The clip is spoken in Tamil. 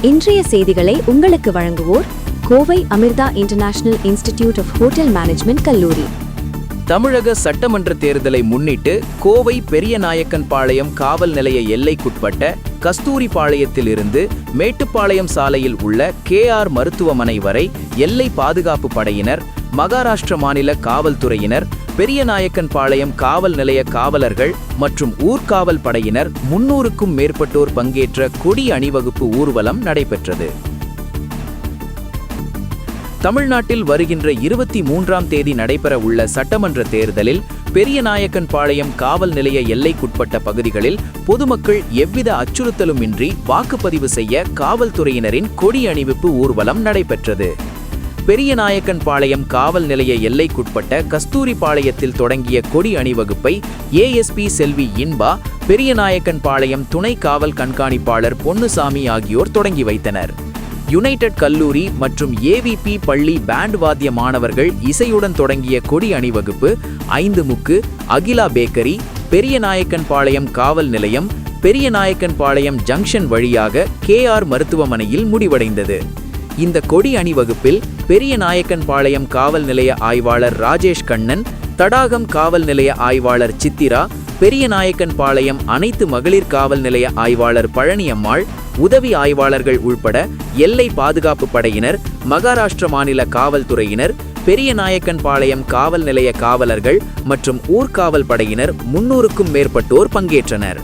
இன்றைய செய்திகளை உங்களுக்கு வழங்குவோர் Kovai Amrita international institute of hotel management கல்லூரி. தமிழக சட்டமன்ற தேர்தலை முன்னிட்டு கோவை பெரியநாயக்கன்பாளையம் காவல் நிலைய எல்லைக்குட்பட்ட கஸ்தூரிபாளையத்திலிருந்து மேட்டுப்பாளையம் சாலையில் உள்ள KR மருத்துவமனை வரை எல்லை பாதுகாப்பு படையினர், மகாராஷ்டிர மாநில காவல்துறையினர், பெரியநாயக்கன்பாளையம் காவல் நிலைய காவலர்கள் மற்றும் ஊர்காவல் படையினர் 300க்கும் மேற்பட்டோர் பங்கேற்ற கொடி அணிவகுப்பு ஊர்வலம் நடைபெற்றது. தமிழ்நாட்டில் வருகின்ற 23ஆம் தேதி நடைபெற உள்ள சட்டமன்ற தேர்தலில் பெரியநாயக்கன்பாளையம் காவல் நிலைய எல்லைக்குட்பட்ட பகுதிகளில் பொதுமக்கள் எவ்வித அச்சுறுத்தலுமின்றி வாக்குப்பதிவு செய்ய காவல்துறையினரின் கொடி அணிவிப்பு ஊர்வலம் நடைபெற்றது. பெரியநாயக்கன்பாளையம் காவல் நிலைய எல்லைக்குட்பட்ட கஸ்தூரிபாளையத்தில் தொடங்கிய கொடி அணிவகுப்பை ASP செல்வி இன்பா, பெரியநாயக்கன்பாளையம் துணை காவல் கண்காணிப்பாளர் பொன்னுசாமி ஆகியோர் தொடங்கி வைத்தனர். யுனைடெட் கல்லூரி மற்றும் AVP பள்ளி பேண்ட் வாத்திய மாணவர்கள் இசையுடன் தொடங்கிய கொடி அணிவகுப்பு 5 முக்கு அகிலா பேக்கரி, பெரியநாயக்கன்பாளையம் காவல் நிலையம், பெரியநாயக்கன்பாளையம் ஜங்ஷன் வழியாக KR மருத்துவமனையில் முடிவடைந்தது. இந்த கொடி அணிவகுப்பில் பெரியநாயக்கன்பாளையம் காவல் நிலைய ஆய்வாளர் ராஜேஷ் கண்ணன், தடாகம் காவல் நிலைய ஆய்வாளர் சித்திரா, பெரியநாயக்கன்பாளையம் அனைத்து மகளிர் காவல் நிலைய ஆய்வாளர் பழனியம்மாள், உதவி ஆய்வாளர்கள் உள்பட எல்லை பாதுகாப்பு படையினர், மகாராஷ்டிர மாநில காவல்துறையினர், பெரியநாயக்கன்பாளையம் காவல் நிலைய காவலர்கள் மற்றும் ஊர்காவல் படையினர் 300க்கும் மேற்பட்டோர் பங்கேற்றனர்.